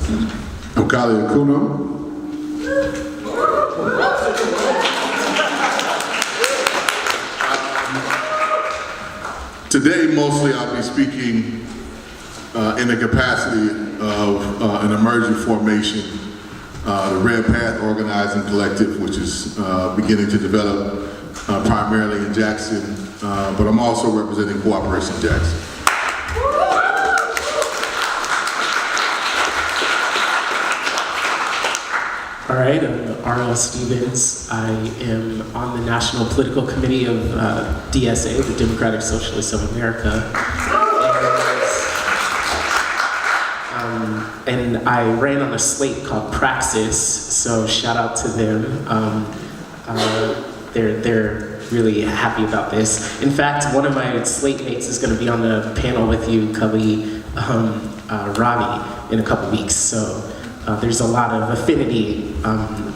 Okali Akuno. Today, mostly I'll be speaking in the capacity of an emerging formation, the Red Path Organizing Collective, which is beginning to develop primarily in Jackson, but I'm also representing Cooperation Jackson. All right, I'm R.L. Stevens. I am on the National Political Committee of DSA, the Democratic Socialists of America. And I ran on a slate called Praxis, so shout out to them. They're really happy about this. In fact, one of my slate mates is going to be on the panel with you, Kali Ravi, in a couple weeks. So there's a lot of affinity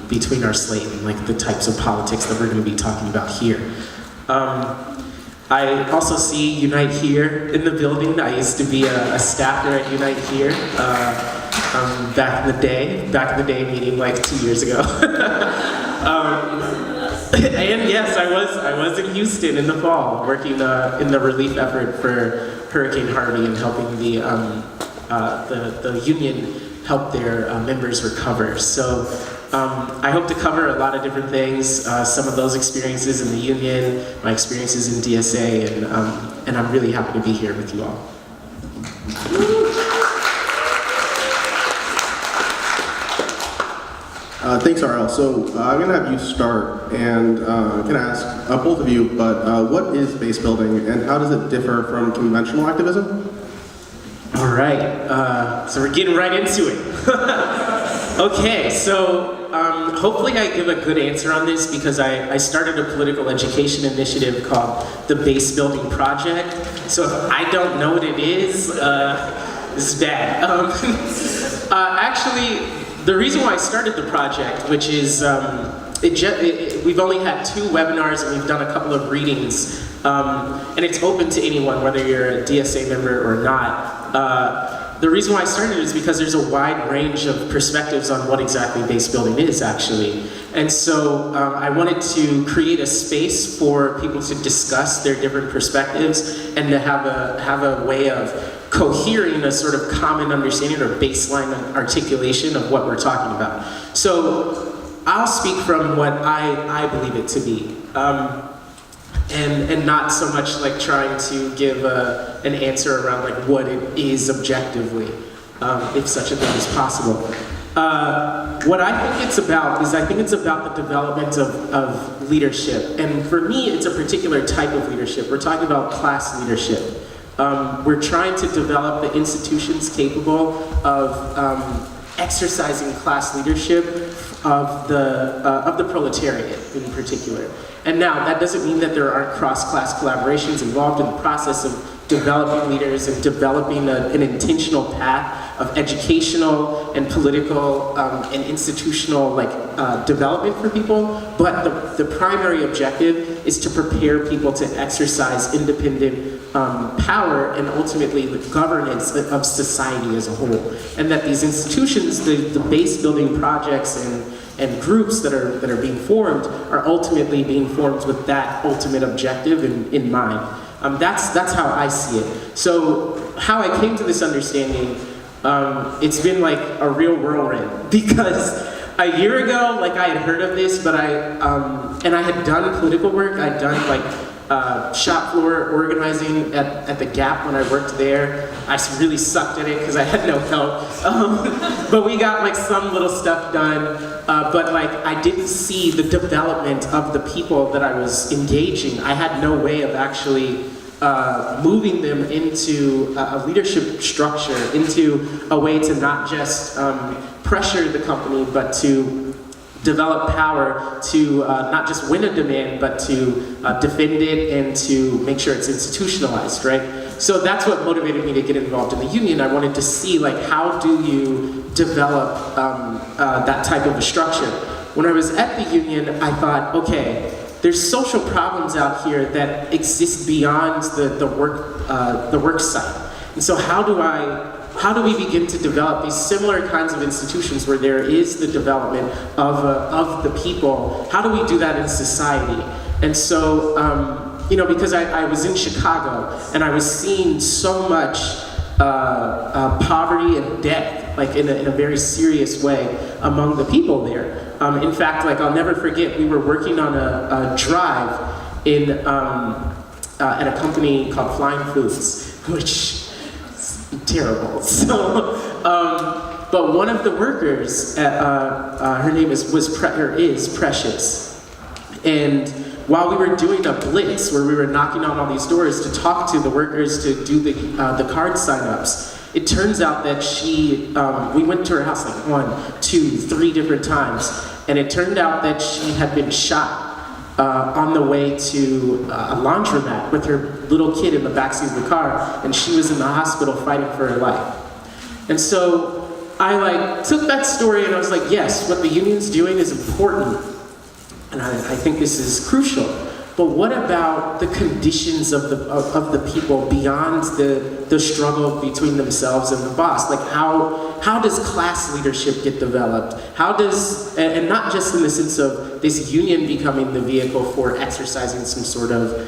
between our slate and like the types of politics that we're going to be talking about here. I also see Unite Here in the building. I used to be a staffer at Unite Here back in the day, meaning like 2 years ago. And yes, I was in Houston in the fall, working in the relief effort for Hurricane Harvey and helping the union help their members recover. So I hope to cover a lot of different things, some of those experiences in the union, my experiences in DSA, and I'm really happy to be here with you all. Thanks, RL. So I'm going to have you start, and can I ask both of you, but what is base building, and how does it differ from conventional activism? All right, so we're getting right into it. Okay, so hopefully I give a good answer on this because I started a political education initiative called the Base Building Project. So if I don't know what it is, this is bad. Actually, the reason why I started the project, which is, we've only had 2 webinars and we've done a couple of readings, and it's open to anyone, whether you're a DSA member or not. The reason why I started is because there's a wide range of perspectives on what exactly base building is, actually. And so I wanted to create a space for people to discuss their different perspectives and to have a way of cohering a sort of common understanding or baseline articulation of what we're talking about. So I'll speak from what I believe it to be. And not so much like trying to give an answer around like what it is objectively, if such a thing is possible. What I think it's about is the development of leadership. And for me, it's a particular type of leadership. We're talking about class leadership. We're trying to develop the institutions capable of exercising class leadership of the proletariat in particular. And now, that doesn't mean that there aren't cross-class collaborations involved in the process of developing leaders and developing an intentional path of educational and political and institutional development for people. But the primary objective is to prepare people to exercise independent power and ultimately the governance of society as a whole. And that these institutions, the base building projects and groups that are being formed are ultimately being formed with that ultimate objective in mind. That's how I see it. So how I came to this understanding, it's been like a real whirlwind because a year ago, I had heard of this, but I had done political work. I'd done shop floor organizing at the Gap when I worked there. I really sucked at it because I had no help. But we got some little stuff done. But I didn't see the development of the people that I was engaging. I had no way of actually moving them into a leadership structure, into a way to not just pressure the company, but to develop power to not just win a demand, but to defend it and to make sure it's institutionalized, right? So that's what motivated me to get involved in the union. I wanted to see how do you develop that type of a structure. When I was at the union, I thought, okay, there's social problems out here that exist beyond the work site. And so how do how do we begin to develop these similar kinds of institutions where there is the development of the people? How do we do that in society? And so, because I was in Chicago and I was seeing so much poverty and death, like in a very serious way among the people there. In fact, like I'll never forget, we were working on a drive in at a company called Flying Foods, which is terrible. So, but one of the workers, her name is Precious, and while we were doing a blitz where we were knocking on all these doors to talk to the workers to do the card sign-ups, it turns out that we went to her house like 1, 2, 3 different times, and it turned out that she had been shot on the way to a laundromat with her little kid in the backseat of the car, and she was in the hospital fighting for her life. And so I took that story and I was like, yes, what the union's doing is important, and I think this is crucial. But what about the conditions of the people beyond the struggle between themselves and the boss? Like how does class leadership get developed? How does, and not just in the sense of this union becoming the vehicle for exercising some sort of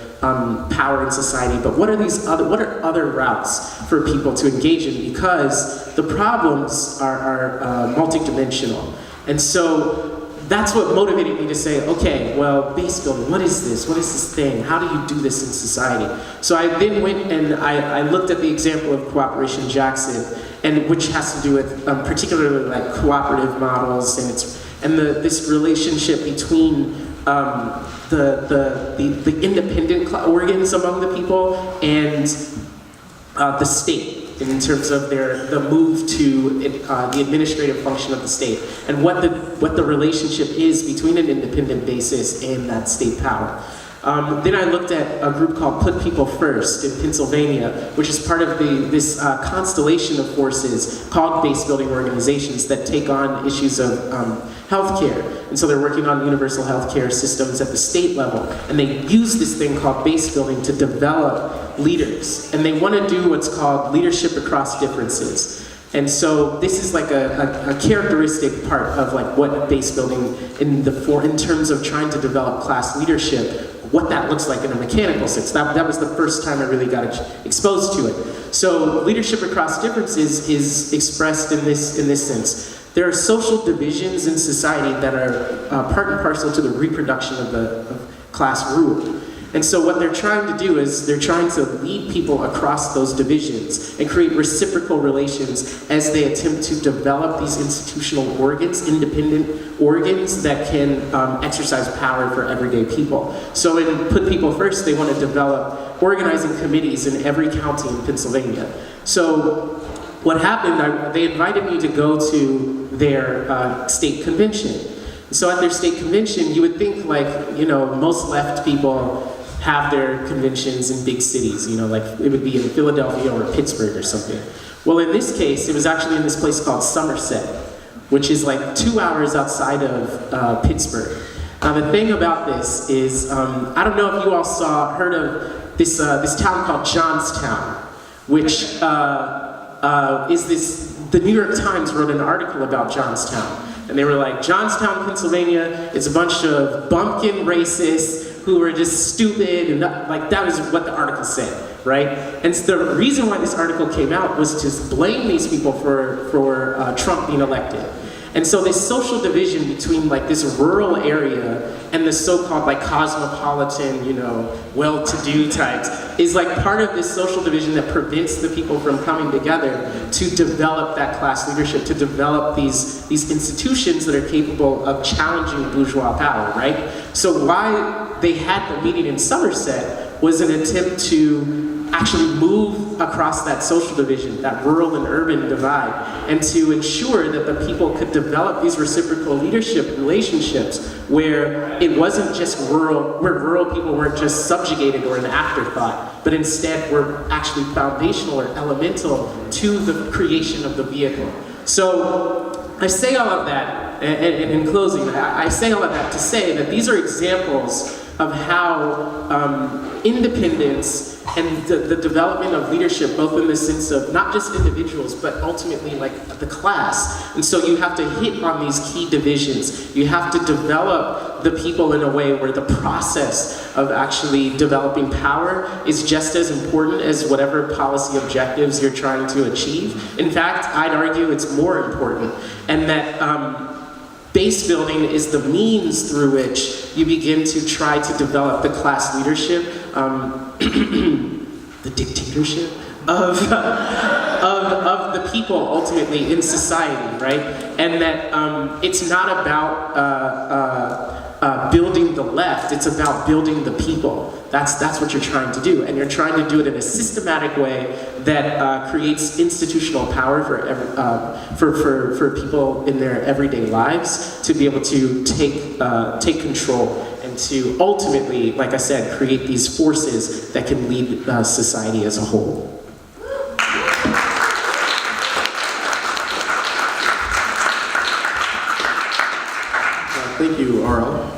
power in society, but what are other routes for people to engage in? Because the problems are multidimensional. And so that's what motivated me to say, okay, well, base building, what is this? What is this thing? How do you do this in society? So I then went and I looked at the example of Cooperation Jackson, and which has to do with particularly like cooperative models and this relationship between the independent organs among the people and the state, in terms of the move to the administrative function of the state, and what the relationship is between an independent basis and that state power. Then I looked at a group called Put People First in Pennsylvania, which is part of this constellation of forces called base building organizations that take on issues of healthcare. And so they're working on universal healthcare systems at the state level, and they use this thing called base building to develop leaders. And they want to do what's called leadership across differences. And so this is like a characteristic part of like what base building in terms of trying to develop class leadership, what that looks like in a mechanical sense. That was the first time I really got exposed to it. So leadership across differences is expressed in this sense. There are social divisions in society that are part and parcel to the reproduction of class rule. And so what they're trying to do is they're trying to lead people across those divisions and create reciprocal relations as they attempt to develop these institutional organs, independent organs that can exercise power for everyday people. So in Put People First, they want to develop organizing committees in every county in Pennsylvania. So what happened, they invited me to go to their state convention. So at their state convention, you would think most left people have their conventions in big cities, like it would be in Philadelphia or Pittsburgh or something. Well, in this case, it was actually in this place called Somerset, which is like 2 hours outside of Pittsburgh. Now, the thing about this is, I don't know if you all heard of this town called Johnstown, which the New York Times wrote an article about Johnstown. And they were like, Johnstown, Pennsylvania is a bunch of bumpkin racists who were just stupid, and that was what the article said, right? And so the reason why this article came out was to blame these people for Trump being elected. And so this social division between like this rural area and the so-called like cosmopolitan, well-to-do types is like part of this social division that prevents the people from coming together to develop that class leadership, to develop these institutions that are capable of challenging bourgeois power, right? So why they had the meeting in Somerset was an attempt to actually move across that social division, that rural and urban divide, and to ensure that the people could develop these reciprocal leadership relationships where it wasn't just where rural people weren't just subjugated or an afterthought, but instead were actually foundational or elemental to the creation of the vehicle. So I say all of that, and in closing, I say all of that to say that these are examples of how independence and the development of leadership, both in the sense of not just individuals, but ultimately like the class. And so you have to hit on these key divisions. You have to develop the people in a way where the process of actually developing power is just as important as whatever policy objectives you're trying to achieve. In fact, I'd argue it's more important. And that base building is the means through which you begin to try to develop the class leadership, the dictatorship of the people ultimately in society, right? And that it's not about building the left, it's about building the people. That's what you're trying to do, and you're trying to do it in a systematic way that creates institutional power for people in their everyday lives to be able to take control and to ultimately, like I said, create these forces that can lead society as a whole. Thank you, R.L.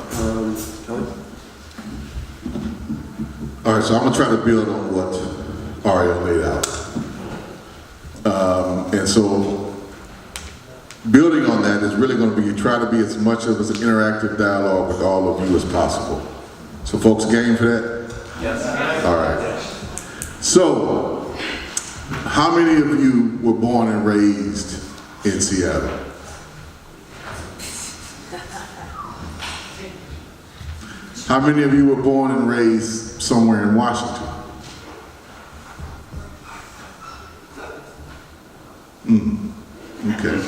Kelly? All right, so I'm gonna try to build on what Ariel laid out. And so building on that is really gonna be, try to be as much of an interactive dialogue with all of you as possible. So folks, game for that? Yes. All right. So, how many of you were born and raised in Seattle? How many of you were born and raised somewhere in Washington? Okay.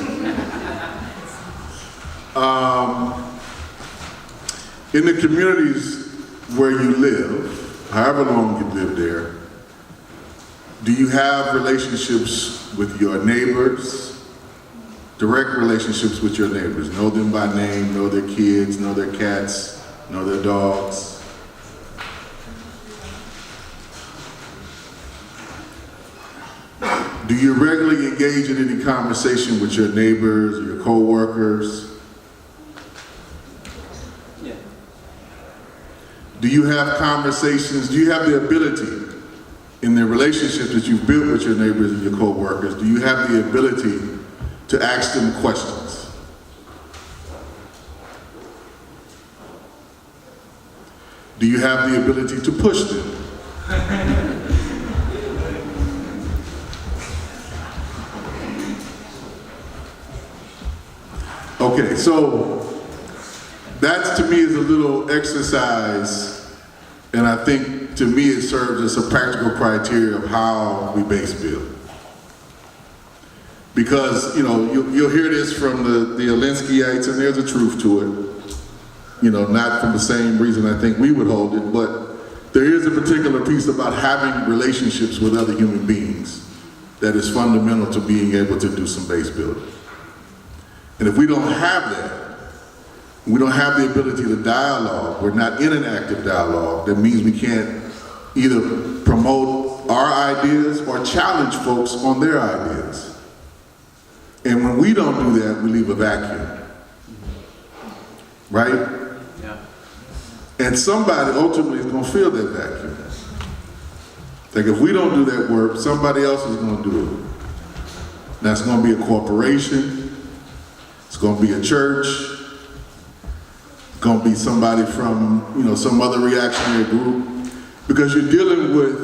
In the communities where you live, however long you live there, do you have relationships with your neighbors? Direct relationships with your neighbors? Know them by name, know their kids, know their cats, know their dogs? Do you regularly engage in any conversation with your neighbors or your co-workers? Yeah. Do you have conversations, do you have the ability in the relationships that you've built with your neighbors and your co-workers, do you have the ability to ask them questions? Do you have the ability to push them? Okay, so that to me is a little exercise, and I think to me it serves as a practical criteria of how we base build. Because, you know, you'll hear this from the Alinskyeites, and there's a truth to it. You know, not from the same reason I think we would hold it, but there is a particular piece about having relationships with other human beings that is fundamental to being able to do some base building. And if we don't have that, we don't have the ability to dialogue, we're not in an active dialogue, that means we can't either promote our ideas or challenge folks on their ideas. And when we don't do that, we leave a vacuum. Right? Yeah. And somebody ultimately is going to fill that vacuum. Like if we don't do that work, somebody else is going to do it. That's going to be a corporation. It's going to be a church. It's going to be somebody from, you know, some other reactionary group. Because you're dealing with,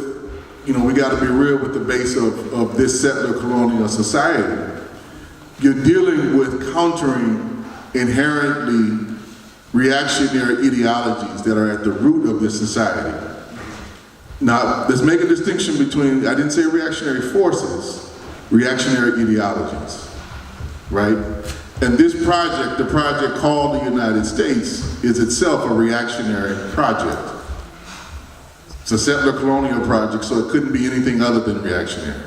you know, we got to be real with the base of this settler colonial society. You're dealing with countering inherently reactionary ideologies that are at the root of this society. Now, let's make a distinction between, I didn't say reactionary forces, reactionary ideologies, right? And this project, the project called the United States, is itself a reactionary project. It's a settler colonial project, so it couldn't be anything other than reactionary.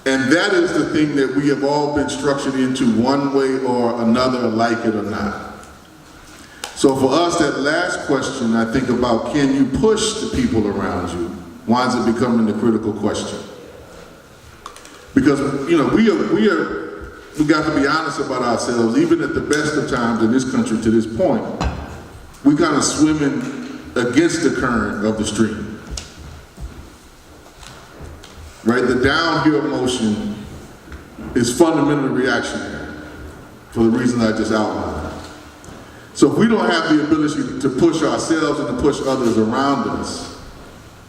And that is the thing that we have all been structured into one way or another, like it or not. So for us, that last question, I think about, can you push the people around you, winds up becoming the critical question. Because, you know, we got to be honest about ourselves. Even at the best of times in this country to this point, we kind of swimming against the current of the stream. Right? The downhill motion is fundamentally reactionary for the reasons I just outlined. So if we don't have the ability to push ourselves and to push others around us,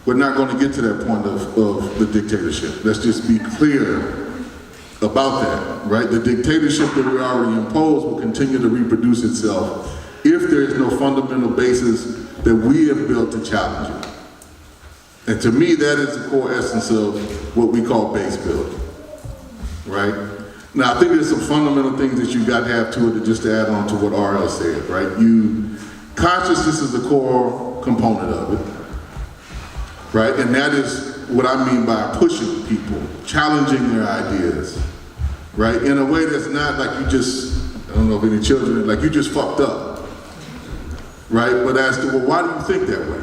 we're not going to get to that point of the dictatorship. Let's just be clear about that, right? The dictatorship that we already imposed will continue to reproduce itself if there is no fundamental basis that we have built to challenge it. And to me, that is the core essence of what we call base building, right? Now, I think there's some fundamental things that you got to have to it, to just to add on to what RL said, right? Consciousness is the core component of it, right? And that is what I mean by pushing people, challenging their ideas, right? In a way that's not like you just, I don't know if any children, like you just fucked up, right? But as to, well, why do you think that way?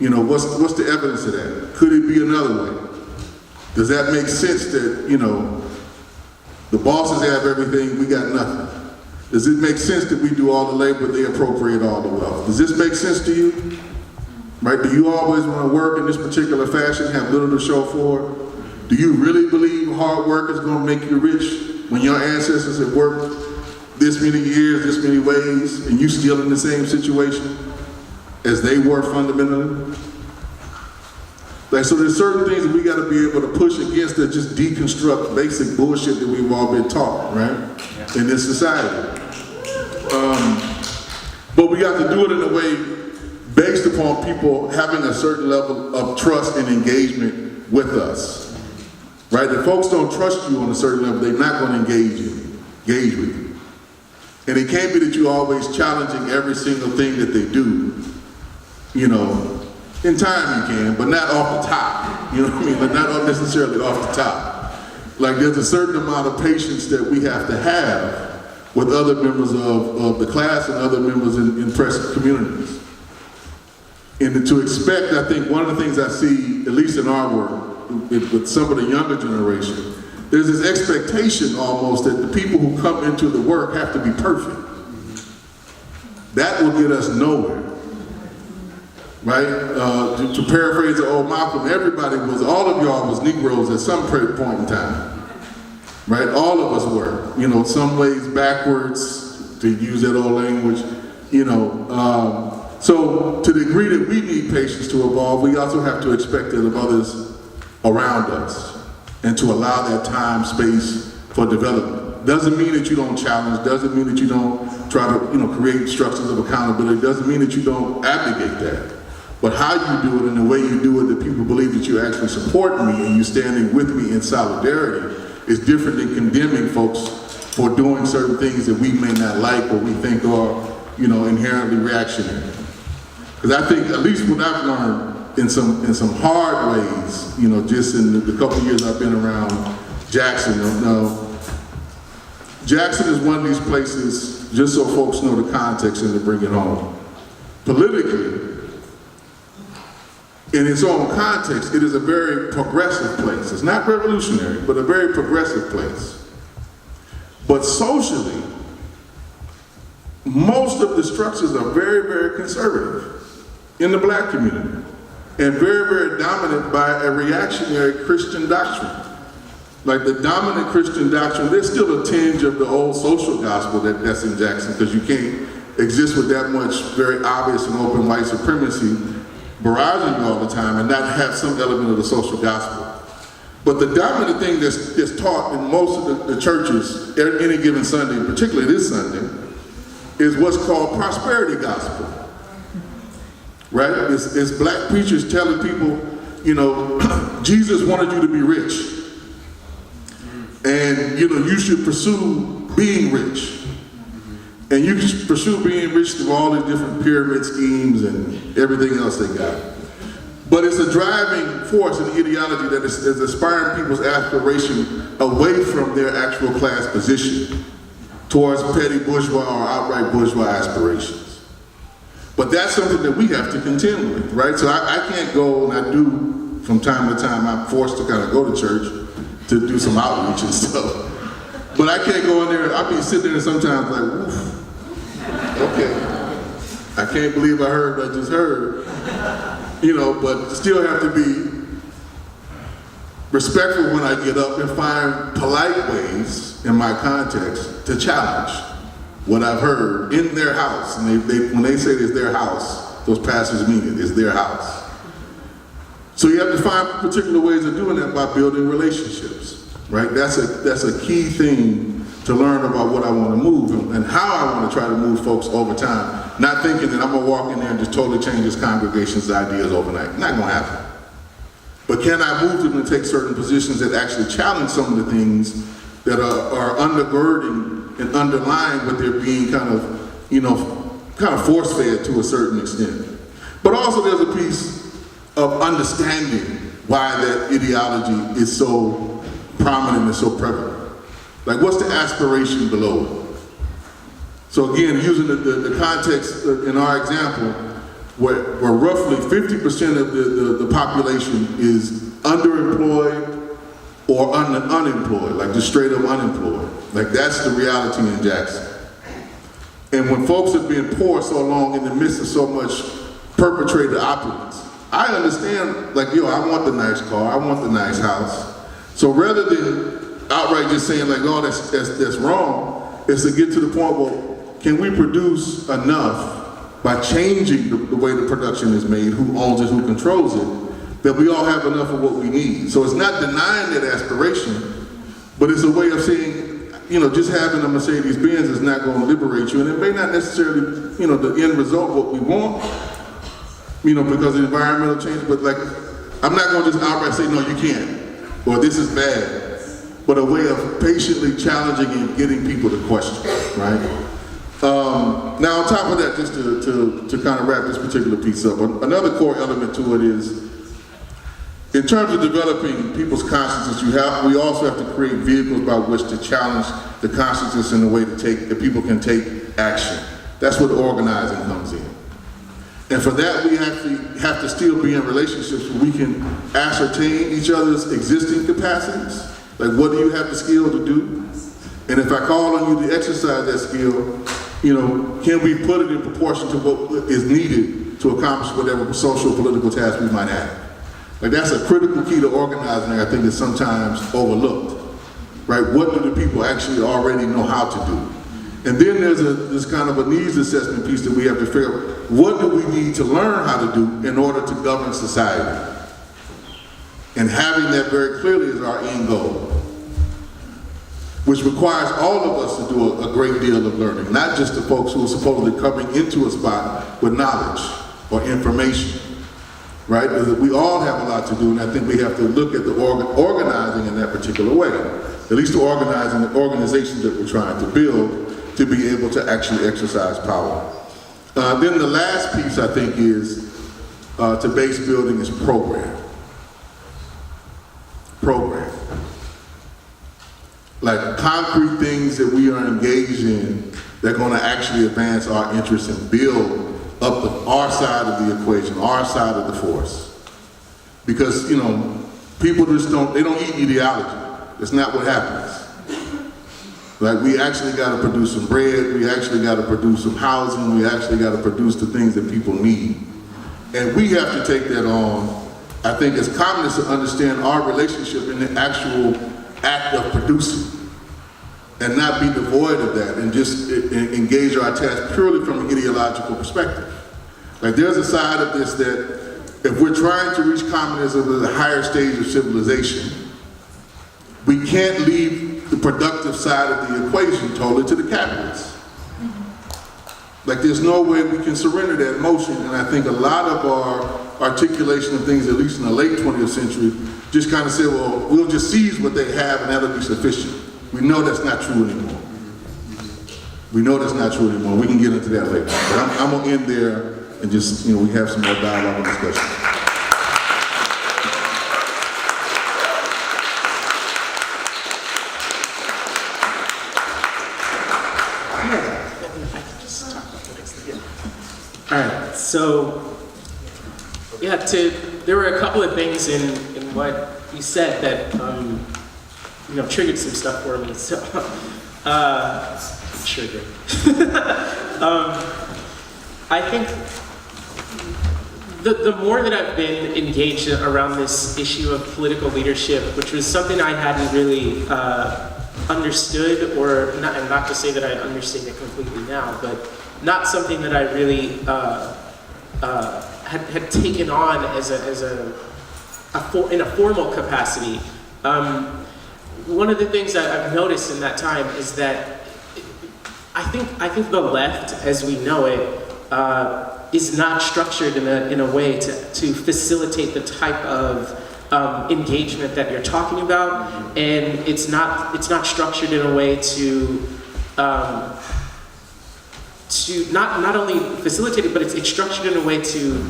You know, what's the evidence of that? Could it be another way? Does that make sense that, you know, the bosses have everything, we got nothing? Does it make sense that we do all the labor, they appropriate all the wealth? Does this make sense to you? Right? Do you always want to work in this particular fashion, have little to show for it? Do you really believe hard work is going to make you rich when your ancestors have worked this many years, this many ways, and you still in the same situation as they were fundamentally? Like, so there's certain things that we got to be able to push against that just deconstruct basic bullshit that we've all been taught, right? In this society. But we got to do it in a way based upon people having a certain level of trust and engagement with us, right? If folks don't trust you on a certain level, they're not going to engage with you. And it can't be that you're always challenging every single thing that they do. You know, in time you can, but not off the top. You know what I mean? But not necessarily off the top. Like there's a certain amount of patience that we have to have with other members of the class and other members in press communities. And to expect, I think one of the things I see, at least in our work, with some of the younger generation, there's this expectation almost that the people who come into the work have to be perfect. That will get us nowhere. Right? To paraphrase the old Malcolm, all of y'all was Negroes at some point in time. Right? All of us were. You know, some ways backwards, to use that old language. You know, so to the degree that we need patience to evolve, we also have to expect it of others around us and to allow that time, space for development. Doesn't mean that you don't challenge, doesn't mean that you don't try to, you know, create structures of accountability, doesn't mean that you don't abnegate that. But how you do it and the way you do it, that people believe that you actually support me and you standing with me in solidarity is different than condemning folks for doing certain things that we may not like or we think are, you know, inherently reactionary. Because I think, at least what I've learned in some hard ways, you know, just in the couple of years I've been around Jackson, you know, Jackson is one of these places, just so folks know the context and to bring it home. Politically, in its own context, it is a very progressive place. It's not revolutionary, but a very progressive place. But socially, most of the structures are very, very conservative in the black community and very, very dominant by a reactionary Christian doctrine. Like the dominant Christian doctrine, there's still a tinge of the old social gospel that's in Jackson, because you can't exist with that much very obvious and open white supremacy barraging you all the time and not have some element of the social gospel. But the dominant thing that's taught in most of the churches any given Sunday, particularly this Sunday, is what's called prosperity gospel. Right? It's black preachers telling people, you know, Jesus wanted you to be rich. And, you know, you should pursue being rich. And you can pursue being rich through all these different pyramid schemes and everything else they got. But it's a driving force in the ideology that is inspiring people's aspiration away from their actual class position towards petty bourgeois or outright bourgeois aspirations. But that's something that we have to contend with, right? So I can't go, and I do from time to time, I'm forced to kind of go to church to do some outreach and stuff. But I can't go in there, I'll be sitting there sometimes like, woof, okay. I can't believe I heard what I just heard. You know, but still have to be respectful when I get up and find polite ways in my context to challenge what I've heard in their house. And when they say it's their house, those pastors mean it, it's their house. So you have to find particular ways of doing that by building relationships, right? That's a key thing to learn about what I want to move and how I want to try to move folks over time. Not thinking that I'm going to walk in there and just totally change this congregation's ideas overnight. Not going to happen. But can I move them to take certain positions that actually challenge some of the things that are undergirding and underlying what they're being kind of force-fed to a certain extent. But also there's a piece of understanding why that ideology is so prominent and so prevalent. Like, what's the aspiration below it? So again, using the context in our example, where roughly 50% of the population is underemployed or unemployed, like just straight up unemployed. Like, that's the reality in Jackson. And when folks have been poor so long in the midst of so much perpetrated opulence, I understand, like, yo, I want the nice car, I want the nice house. So rather than outright just saying like, oh, that's wrong, is to get to the point, well, can we produce enough by changing the way the production is made, who owns it, who controls it, that we all have enough of what we need. So it's not denying that aspiration, but it's a way of saying, you know, just having a Mercedes-Benz is not going to liberate you, and it may not necessarily, you know, the end result what we want, you know, because of environmental change, but like, I'm not going to just outright say, no, you can't, or this is bad, but a way of patiently challenging and getting people to question, right? Now, on top of that, just to kind of wrap this particular piece up, another core element to it is, in terms of developing people's consciousness, we also have to create vehicles by which to challenge the consciousness in a way that people can take action. That's where the organizing comes in. And for that, we actually have to still be in relationships where we can ascertain each other's existing capacities. Like, what do you have the skill to do? And if I call on you to exercise that skill, you know, can we put it in proportion to what is needed to accomplish whatever social, political task we might have? Like, that's a critical key to organizing, I think, is sometimes overlooked, right? What do the people actually already know how to do? And then there's this kind of a needs assessment piece that we have to figure out, what do we need to learn how to do in order to govern society? And having that very clearly is our end goal, which requires all of us to do a great deal of learning, not just the folks who are supposedly coming into a spot with knowledge or information, right? Because we all have a lot to do, and I think we have to look at the organizing in that particular way, at least the organizations that we're trying to build to be able to actually exercise power. Then the last piece, I think, is to base building is program. Like concrete things that we are engaged in that are going to actually advance our interests and build up our side of the equation, our side of the force. Because, you know, people just don't eat ideology. It's not what happens. Like, we actually got to produce some bread, we actually got to produce some housing, we actually got to produce the things that people need. And we have to take that on, I think, as communists, to understand our relationship in the actual act of producing and not be devoid of that and just engage our task purely from an ideological perspective. Like, there's a side of this that if we're trying to reach communism at a higher stage of civilization, we can't leave the productive side of the equation totally to the capitalists. Like, there's no way we can surrender that motion, and I think a lot of our articulation of things, at least in the late 20th century, just kind of say, well, we'll just seize what they have and that'll be sufficient. We know that's not true anymore. We know that's not true anymore. We can get into that later. But I'm gonna end there and just, you know, we have some more dialogue and discussion. All right, so yeah, there were a couple of things in what you said that you know, triggered some stuff for me. So triggered. I think the more that I've been engaged around this issue of political leadership, which was something I hadn't really understood, or not, and not to say that I understand it completely now, but not something that I really had taken on in a formal capacity. One of the things that I've noticed in that time is that I think the left, as we know it, is not structured in a way to facilitate the type of engagement that you're talking about, and it's not structured in a way to not only facilitate it, but it's structured in a way to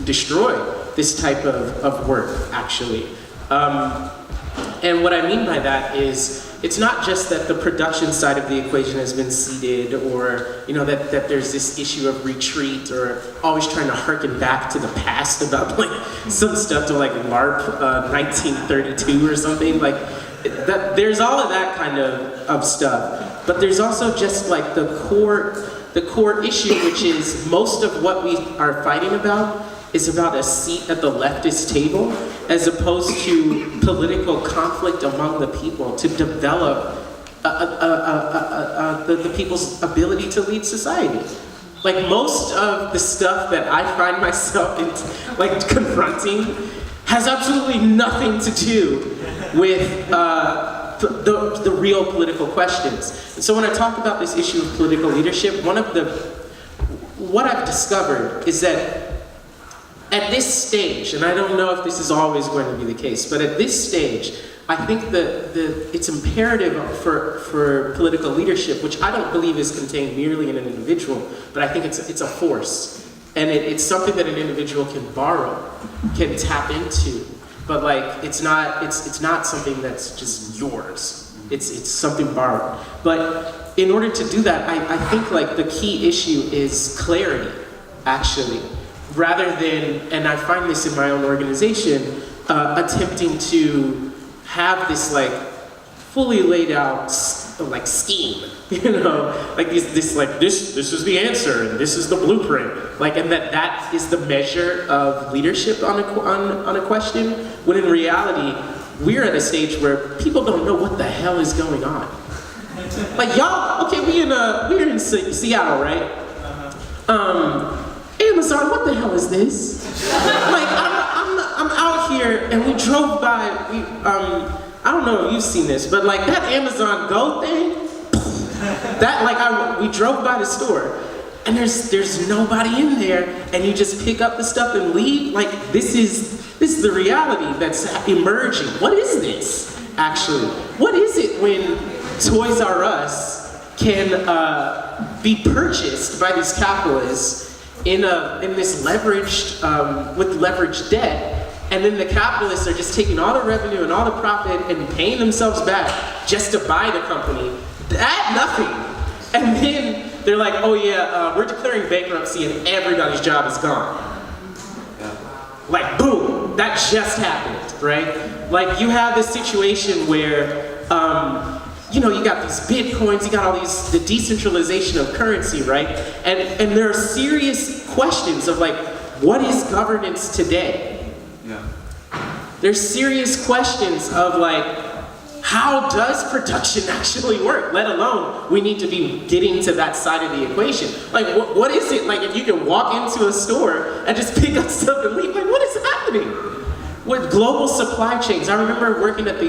destroy this type of work, actually. And what I mean by that is, it's not just that the production side of the equation has been ceded, or that there's this issue of retreat, or always trying to harken back to the past about like some stuff to like LARP 1932 or something like that. There's all of that kind of stuff, but there's also just like the core issue, which is most of what we are fighting about is about a seat at the leftist table, as opposed to political conflict among the people to develop the people's ability to lead society. Like most of the stuff that I find myself confronting has absolutely nothing to do with the real political questions. And so when I talk about this issue of political leadership, what I've discovered is that at this stage, and I don't know if this is always going to be the case, but at this stage, I think that it's imperative for political leadership, which I don't believe is contained merely in an individual, but I think it's a force. And it's something that an individual can borrow, can tap into, but like it's not something that's just yours. It's something borrowed. But in order to do that, I think like the key issue is clarity, actually. Rather than, and I find this in my own organization, attempting to have this like fully laid out like scheme, like this is the answer and this is the blueprint, like, and that is the measure of leadership on a question. When in reality, we're at a stage where people don't know what the hell is going on. Like y'all, okay, we're in Seattle, right? Amazon, what the hell is this? Like, I'm out here and we drove by, I don't know if you've seen this, but like that Amazon Go thing, we drove by the store and there's nobody in there, and you just pick up the stuff and leave. Like this is the reality that's emerging. What is this, actually? What is it when Toys R Us can be purchased by these capitalists in this leveraged, with leveraged debt, and then the capitalists are just taking all the revenue and all the profit and paying themselves back just to buy the company at nothing. And then they're like, oh yeah, we're declaring bankruptcy and everybody's job is gone. Like boom, that just happened, right? Like you have this situation where, you got these bitcoins, you got all the decentralization of currency, right? And there are serious questions of like, what is governance today? Yeah. There's serious questions of like, how does production actually work? Let alone, we need to be getting to that side of the equation. Like, what is it? Like, if you can walk into a store and just pick up stuff and leave, like, what is happening? With global supply chains, I remember working at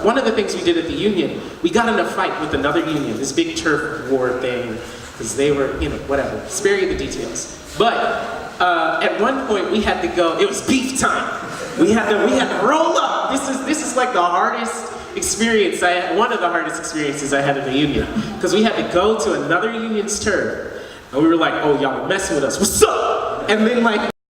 one of the things we did at the union, we got in a fight with another union, this big turf war thing, because they were, whatever, spare you the details. But at one point we had to go, it was beef time. We had to roll up. This is like the hardest experience one of the hardest experiences I had in the union, because we had to go to another union's turf, and we were like, oh, y'all are messing with us, what's up? And then like,